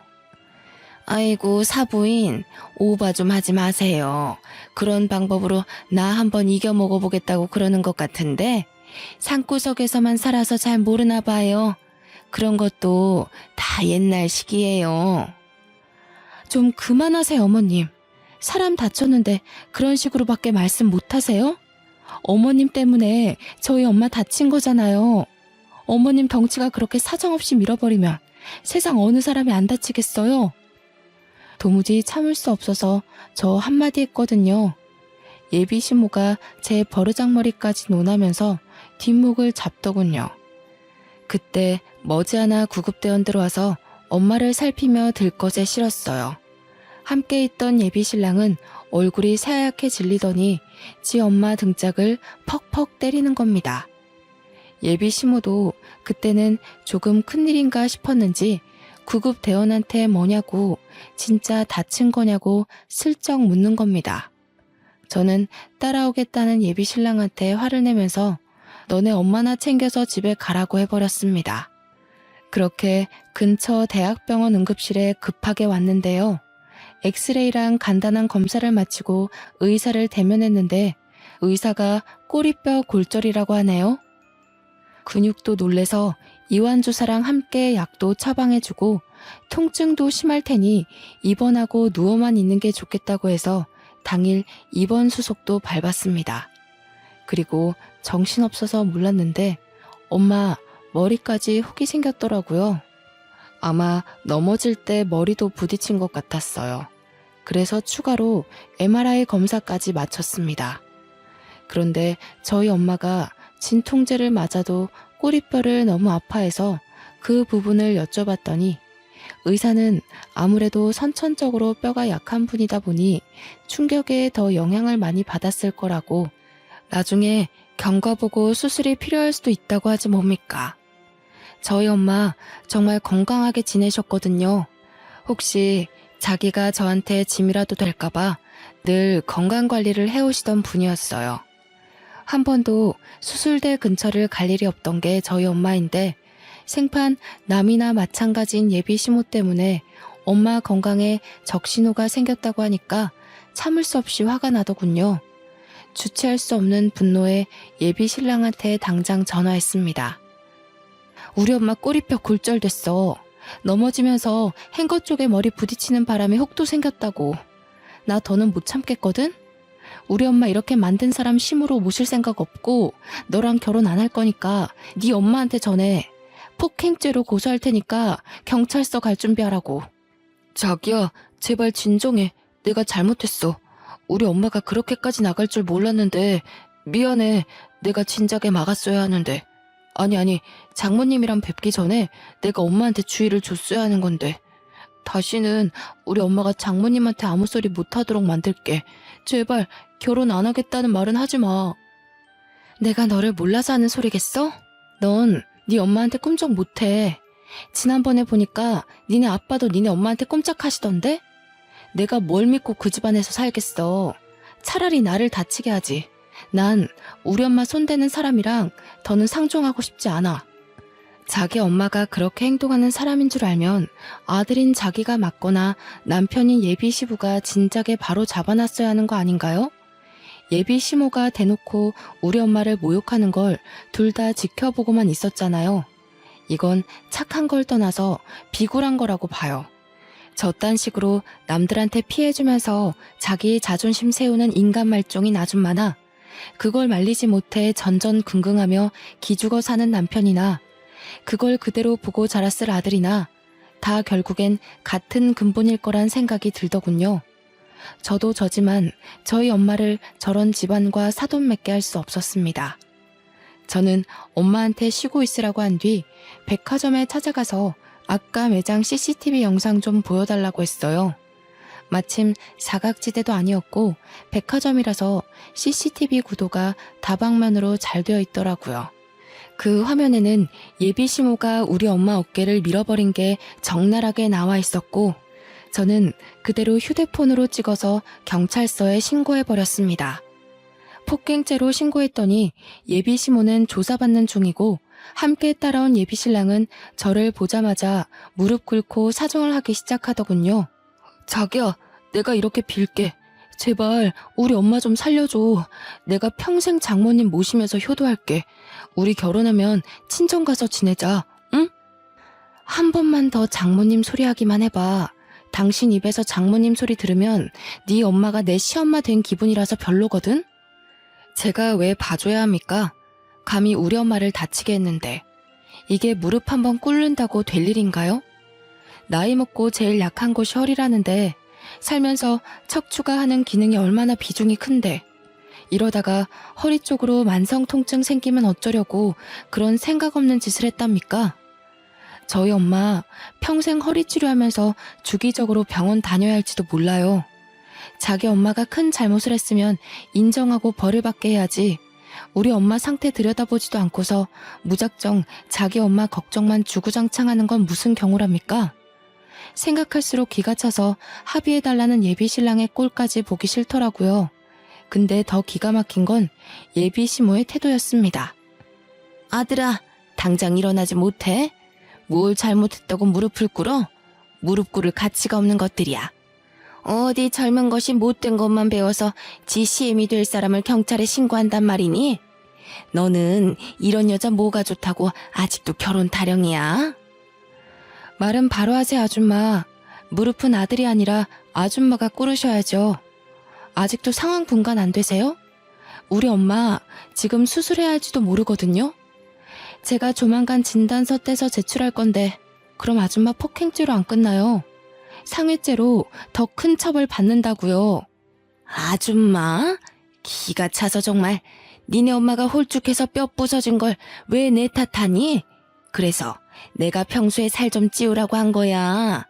아이고 사부인, 오바 좀 하지 마세요. 그런 방법으로 나 한번 이겨 먹어보겠다고 그러는 것 같은데 산구석에서만 살아서 잘 모르나 봐요. 그런 것도 다 옛날식이에요. 좀 그만하세요, 어머님. 사람 다쳤는데 그런 식으로밖에 말씀 못하세요? 어머님 때문에 저희 엄마 다친 거잖아요. 어머님 덩치가 그렇게 사정없이 밀어버리면 세상 어느 사람이 안 다치겠어요? 도무지 참을 수 없어서 저 한마디 했거든요. 예비 시모가 제 버르장머리까지 논하면서 뒷목을 잡더군요. 그때 머지않아 구급대원 들어와서 엄마를 살피며 들것에 실었어요. 함께 있던 예비 신랑은 얼굴이 새하얗게 질리더니 지 엄마 등짝을 퍽퍽 때리는 겁니다. 예비 시모도 그때는 조금 큰일인가 싶었는지 구급대원한테 뭐냐고 진짜 다친 거냐고 슬쩍 묻는 겁니다. 저는 따라오겠다는 예비 신랑한테 화를 내면서 너네 엄마나 챙겨서 집에 가라고 해버렸습니다. 그렇게 근처 대학병원 응급실에 급하게 왔는데요. 엑스레이랑 간단한 검사를 마치고 의사를 대면했는데 의사가 꼬리뼈 골절이라고 하네요. 근육도 놀래서 이완주사랑 함께 약도 처방해주고 통증도 심할 테니 입원하고 누워만 있는 게 좋겠다고 해서 당일 입원 수속도 밟았습니다. 그리고 정신없어서 몰랐는데 엄마 머리까지 혹이 생겼더라고요. 아마 넘어질 때 머리도 부딪힌 것 같았어요. 그래서 추가로 MRI 검사까지 마쳤습니다. 그런데 저희 엄마가 진통제를 맞아도 꼬리뼈를 너무 아파해서 그 부분을 여쭤봤더니 의사는 아무래도 선천적으로 뼈가 약한 분이다 보니 충격에 더 영향을 많이 받았을 거라고 나중에 경과보고 수술이 필요할 수도 있다고 하지 뭡니까. 저희 엄마 정말 건강하게 지내셨거든요. 혹시 자기가 저한테 짐이라도 될까봐 늘 건강관리를 해오시던 분이었어요. 한 번도 수술대 근처를 갈 일이 없던 게 저희 엄마인데 생판 남이나 마찬가지인 예비 시모 때문에 엄마 건강에 적신호가 생겼다고 하니까 참을 수 없이 화가 나더군요. 주체할 수 없는 분노에 예비 신랑한테 당장 전화했습니다. 우리 엄마 꼬리뼈 골절됐어. 넘어지면서 행거 쪽에 머리 부딪히는 바람에 혹도 생겼다고. 나 더는 못 참겠거든? 우리 엄마 이렇게 만든 사람 심으로 모실 생각 없고 너랑 결혼 안 할 거니까 네 엄마한테 전해. 폭행죄로 고소할 테니까 경찰서 갈 준비하라고. 자기야, 제발 진정해. 내가 잘못했어. 우리 엄마가 그렇게까지 나갈 줄 몰랐는데 미안해. 내가 진작에 막았어야 하는데. 아니 장모님이랑 뵙기 전에 내가 엄마한테 주의를 줬어야 하는 건데. 다시는 우리 엄마가 장모님한테 아무 소리 못하도록 만들게. 제발 결혼 안 하겠다는 말은 하지 마. 내가 너를 몰라서 하는 소리겠어? 넌 네 엄마한테 꿈쩍 못해. 지난번에 보니까 니네 아빠도 니네 엄마한테 꼼짝하시던데? 내가 뭘 믿고 그 집안에서 살겠어. 차라리 나를 다치게 하지. 난 우리 엄마 손대는 사람이랑 더는 상종하고 싶지 않아. 자기 엄마가 그렇게 행동하는 사람인 줄 알면 아들인 자기가 맞거나 남편인 예비 시부가 진작에 바로 잡아놨어야 하는 거 아닌가요? 예비 시모가 대놓고 우리 엄마를 모욕하는 걸 둘 다 지켜보고만 있었잖아요. 이건 착한 걸 떠나서 비굴한 거라고 봐요. 저딴 식으로 남들한테 피해주면서 자기 자존심 세우는 인간 말종인 아줌마나 그걸 말리지 못해 전전긍긍하며 기죽어 사는 남편이나 그걸 그대로 보고 자랐을 아들이나 다 결국엔 같은 근본일 거란 생각이 들더군요. 저도 저지만 저희 엄마를 저런 집안과 사돈 맺게 할 수 없었습니다. 저는 엄마한테 쉬고 있으라고 한 뒤 백화점에 찾아가서 아까 매장 CCTV 영상 좀 보여달라고 했어요. 마침 사각지대도 아니었고 백화점이라서 CCTV 구도가 다방면으로 잘 되어 있더라고요. 그 화면에는 예비 시모가 우리 엄마 어깨를 밀어버린 게 적나라하게 나와 있었고 저는 그대로 휴대폰으로 찍어서 경찰서에 신고해버렸습니다. 폭행죄로 신고했더니 예비 시모는 조사받는 중이고 함께 따라온 예비 신랑은 저를 보자마자 무릎 꿇고 사정을 하기 시작하더군요. 자기야, 내가 이렇게 빌게. 제발 우리 엄마 좀 살려줘. 내가 평생 장모님 모시면서 효도할게. 우리 결혼하면 친정 가서 지내자, 응? 한 번만 더 장모님 소리 하기만 해봐. 당신 입에서 장모님 소리 들으면 네 엄마가 내 시엄마 된 기분이라서 별로거든? 제가 왜 봐줘야 합니까? 감히 우리 엄마를 다치게 했는데 이게 무릎 한번 꿇는다고 될 일인가요? 나이 먹고 제일 약한 곳이 허리라는데 살면서 척추가 하는 기능이 얼마나 비중이 큰데 이러다가 허리 쪽으로 만성 통증 생기면 어쩌려고 그런 생각 없는 짓을 했답니까? 저희 엄마 평생 허리 치료하면서 주기적으로 병원 다녀야 할지도 몰라요. 자기 엄마가 큰 잘못을 했으면 인정하고 벌을 받게 해야지. 우리 엄마 상태 들여다보지도 않고서 무작정 자기 엄마 걱정만 주구장창하는 건 무슨 경우랍니까? 생각할수록 기가 차서 합의해달라는 예비 신랑의 꼴까지 보기 싫더라고요. 근데 더 기가 막힌 건 예비 시모의 태도였습니다. 아들아, 당장 일어나지 못해? 뭘 잘못했다고 무릎을 꿇어? 무릎 꿇을 가치가 없는 것들이야. 어디 젊은 것이 못된 것만 배워서 지 시엠이 될 사람을 경찰에 신고한단 말이니? 너는 이런 여자 뭐가 좋다고 아직도 결혼 타령이야? 말은 바로 하지 아줌마. 무릎은 아들이 아니라 아줌마가 꿇으셔야죠. 아직도 상황 분간 안 되세요? 우리 엄마 지금 수술해야 할지도 모르거든요. 제가 조만간 진단서 떼서 제출할 건데 그럼 아줌마 폭행죄로 안 끝나요. 상해죄로 더 큰 처벌 받는다고요. 아줌마? 기가 차서 정말. 니네 엄마가 홀쭉해서 뼈 부서진 걸 왜 내 탓하니? 그래서 내가 평소에 살 좀 찌우라고 한 거야.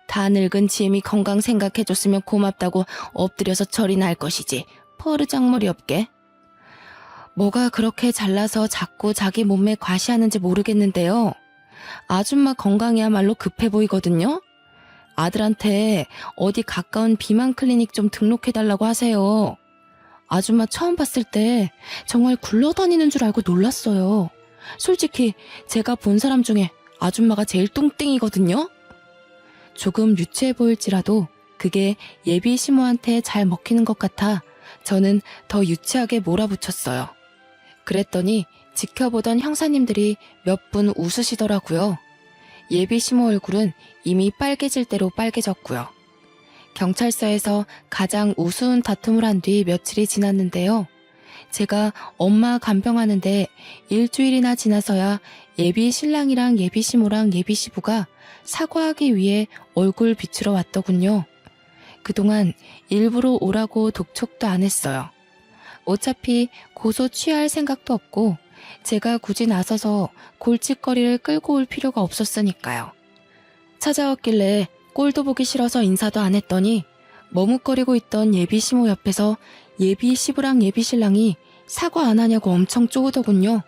다 늙은 지엠이 건강 생각해줬으면 고맙다고 엎드려서 절이나 할 것이지. 버르장머리 없게. 뭐가 그렇게 잘나서 자꾸 자기 몸매 과시하는지 모르겠는데요. 아줌마 건강이야말로 급해 보이거든요. 아들한테 어디 가까운 비만 클리닉 좀 등록해달라고 하세요. 아줌마 처음 봤을 때 정말 굴러다니는 줄 알고 놀랐어요. 솔직히 제가 본 사람 중에 아줌마가 제일 뚱땡이거든요. 조금 유치해 보일지라도 그게 예비 시모한테 잘 먹히는 것 같아 저는 더 유치하게 몰아붙였어요. 그랬더니 지켜보던 형사님들이 몇 분 웃으시더라고요. 예비 시모 얼굴은 이미 빨개질 대로 빨개졌고요. 경찰서에서 가장 우스운 다툼을 한 뒤 며칠이 지났는데요. 제가 엄마 간병하는데 일주일이나 지나서야 예비 신랑이랑 예비 시모랑 예비 시부가 사과하기 위해 얼굴 비추러 왔더군요. 그동안 일부러 오라고 독촉도 안 했어요. 어차피 고소 취할 생각도 없고 제가 굳이 나서서 골칫거리를 끌고 올 필요가 없었으니까요. 찾아왔길래 꼴도 보기 싫어서 인사도 안 했더니 머뭇거리고 있던 예비 시모 옆에서 예비 시부랑 예비 신랑이 사과 안 하냐고 엄청 쪼으더군요.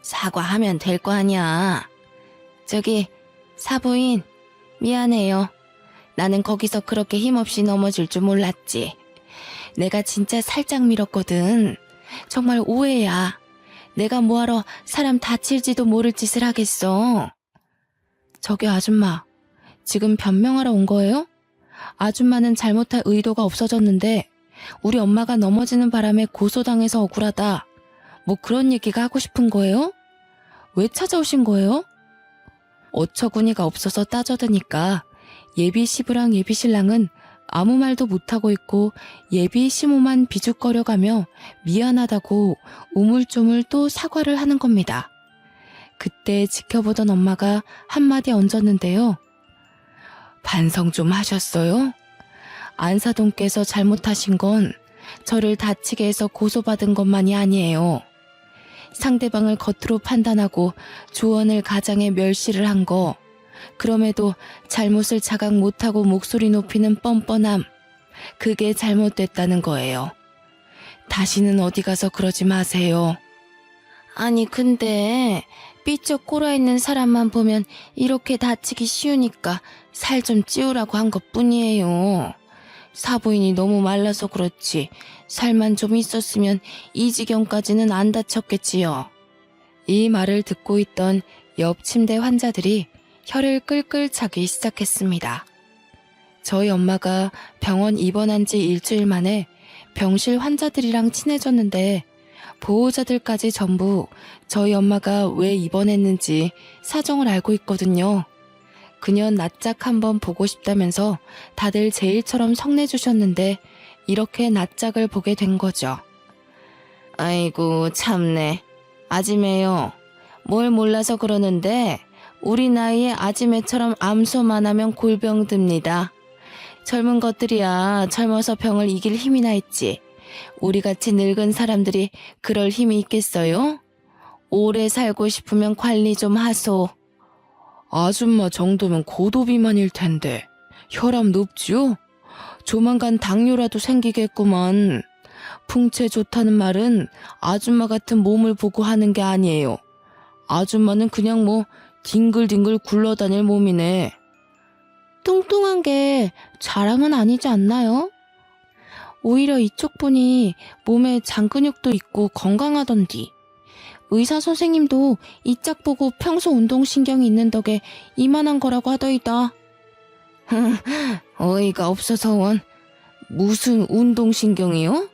사과하면 될 거 아니야. 저기 사부인 미안해요. 나는 거기서 그렇게 힘없이 넘어질 줄 몰랐지. 내가 진짜 살짝 밀었거든. 정말 오해야. 내가 뭐하러 사람 다칠지도 모를 짓을 하겠어. 저기 아줌마, 지금 변명하러 온 거예요? 아줌마는 잘못할 의도가 없어졌는데 우리 엄마가 넘어지는 바람에 고소당해서 억울하다. 뭐 그런 얘기가 하고 싶은 거예요? 왜 찾아오신 거예요? 어처구니가 없어서 따져드니까 예비 시부랑 예비 신랑은 아무 말도 못하고 있고 예비 시모만 비죽거려가며 미안하다고 우물쭈물 또 사과를 하는 겁니다. 그때 지켜보던 엄마가 한마디 얹었는데요. 반성 좀 하셨어요? 안사돈께서 잘못하신 건 저를 다치게 해서 고소받은 것만이 아니에요. 상대방을 겉으로 판단하고 조언을 가장해 멸시를 한 거, 그럼에도 잘못을 자각 못하고 목소리 높이는 뻔뻔함, 그게 잘못됐다는 거예요. 다시는 어디 가서 그러지 마세요. 아니 근데 삐쩍 꼴아있는 사람만 보면 이렇게 다치기 쉬우니까 살 좀 찌우라고 한 것뿐이에요. 사부인이 너무 말라서 그렇지 살만 좀 있었으면 이 지경까지는 안 다쳤겠지요. 이 말을 듣고 있던 옆 침대 환자들이 혀를 끌끌 차기 시작했습니다. 저희 엄마가 병원 입원한 지 일주일 만에 병실 환자들이랑 친해졌는데 보호자들까지 전부 저희 엄마가 왜 입원했는지 사정을 알고 있거든요. 그년 낯짝 한번 보고 싶다면서 다들 제 일처럼 성내주셨는데 이렇게 낯짝을 보게 된 거죠. 아이고 참네. 아지매요. 뭘 몰라서 그러는데 우리 나이에 아지매처럼 암소만 하면 골병 듭니다. 젊은 것들이야 젊어서 병을 이길 힘이나 있지. 우리같이 늙은 사람들이 그럴 힘이 있겠어요? 오래 살고 싶으면 관리 좀 하소. 아줌마 정도면 고도비만일 텐데 혈압 높지요? 조만간 당뇨라도 생기겠구만. 풍채 좋다는 말은 아줌마 같은 몸을 보고 하는 게 아니에요. 아줌마는 그냥 뭐 뒹글뒹글 굴러다닐 몸이네. 뚱뚱한 게 자랑은 아니지 않나요? 오히려 이쪽 분이 몸에 장근육도 있고 건강하던디. 의사 선생님도 이 짝 보고 평소 운동신경이 있는 덕에 이만한 거라고 하더이다. 어이가 없어서 원. 무슨 운동신경이요?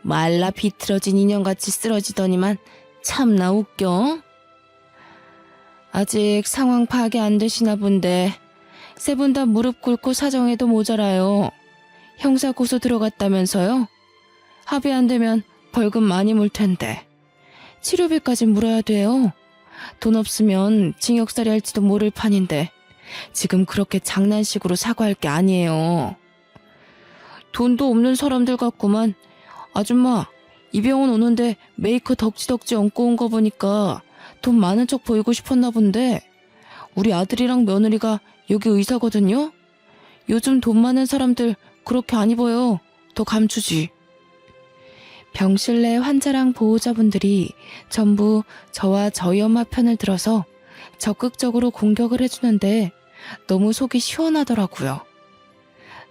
말라 비틀어진 인형같이 쓰러지더니만 참나 웃겨. 아직 상황 파악이 안 되시나 본데 세 분 다 무릎 꿇고 사정해도 모자라요. 형사 고소 들어갔다면서요? 합의 안 되면 벌금 많이 물 텐데. 치료비까지 물어야 돼요. 돈 없으면 징역살이 할지도 모를 판인데 지금 그렇게 장난식으로 사과할 게 아니에요. 돈도 없는 사람들 같구만. 아줌마, 이 병원 오는데 메이커 덕지덕지 얹고 온 거 보니까 돈 많은 척 보이고 싶었나 본데 우리 아들이랑 며느리가 여기 의사거든요. 요즘 돈 많은 사람들 그렇게 안 입어요. 더 감추지. 병실 내 환자랑 보호자분들이 전부 저와 저희 엄마 편을 들어서 적극적으로 공격을 해주는데 너무 속이 시원하더라고요.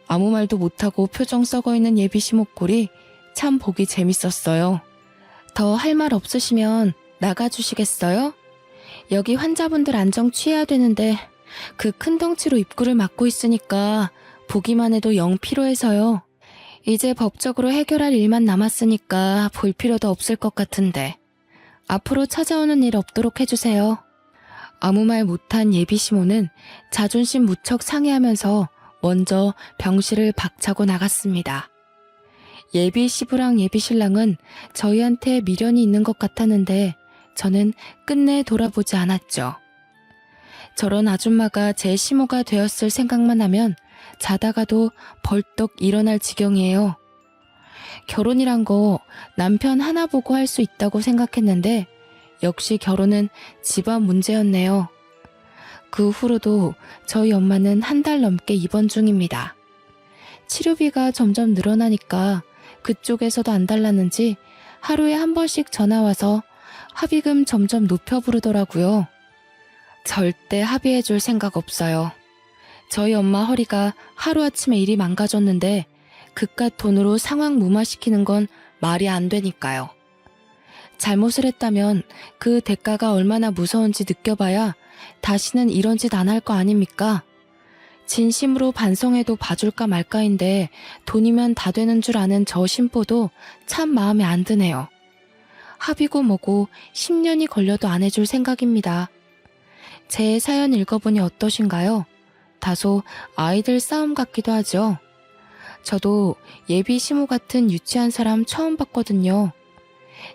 아무 말도 못하고 표정 썩어있는 예비 시목골이 참 보기 재밌었어요. 더 할 말 없으시면 나가주시겠어요? 여기 환자분들 안정 취해야 되는데 그 큰 덩치로 입구를 막고 있으니까 보기만 해도 영 피로해서요. 이제 법적으로 해결할 일만 남았으니까 볼 필요도 없을 것 같은데 앞으로 찾아오는 일 없도록 해주세요. 아무 말 못한 예비 시모는 자존심 무척 상해하면서 먼저 병실을 박차고 나갔습니다. 예비 시부랑 예비 신랑은 저희한테 미련이 있는 것 같았는데 저는 끝내 돌아보지 않았죠. 저런 아줌마가 제 시모가 되었을 생각만 하면 자다가도 벌떡 일어날 지경이에요. 결혼이란 거 남편 하나 보고 할 수 있다고 생각했는데 역시 결혼은 집안 문제였네요. 그 후로도 저희 엄마는 한 달 넘게 입원 중입니다. 치료비가 점점 늘어나니까 그쪽에서도 안 달랐는지 하루에 한 번씩 전화와서 합의금 점점 높여 부르더라고요. 절대 합의해줄 생각 없어요. 저희 엄마 허리가 하루아침에 일이 망가졌는데 그깟 돈으로 상황 무마시키는 건 말이 안 되니까요. 잘못을 했다면 그 대가가 얼마나 무서운지 느껴봐야 다시는 이런 짓 안 할 거 아닙니까? 진심으로 반성해도 봐줄까 말까인데 돈이면 다 되는 줄 아는 저 신보도 참 마음에 안 드네요. 합의고 뭐고 10년이 걸려도 안 해줄 생각입니다. 제 사연 읽어보니 어떠신가요? 다소 아이들 싸움 같기도 하죠. 저도 예비 시모 같은 유치한 사람 처음 봤거든요.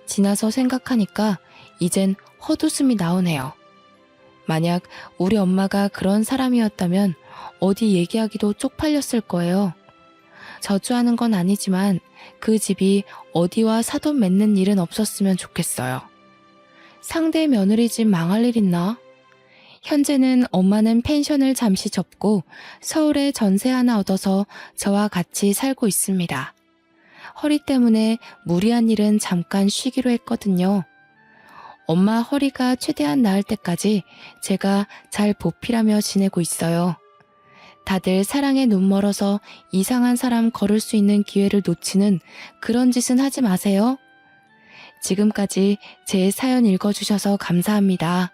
지나서 생각하니까 이젠 헛웃음이 나오네요. 만약 우리 엄마가 그런 사람이었다면 어디 얘기하기도 쪽팔렸을 거예요. 저주하는 건 아니지만 그 집이 어디와 사돈 맺는 일은 없었으면 좋겠어요. 상대 며느리 집 망할 일 있나? 현재는 엄마는 펜션을 잠시 접고 서울에 전세 하나 얻어서 저와 같이 살고 있습니다. 허리 때문에 무리한 일은 잠깐 쉬기로 했거든요. 엄마 허리가 최대한 나을 때까지 제가 잘 보필하며 지내고 있어요. 다들 사랑에 눈 멀어서 이상한 사람 걸을 수 있는 기회를 놓치는 그런 짓은 하지 마세요. 지금까지 제 사연 읽어주셔서 감사합니다.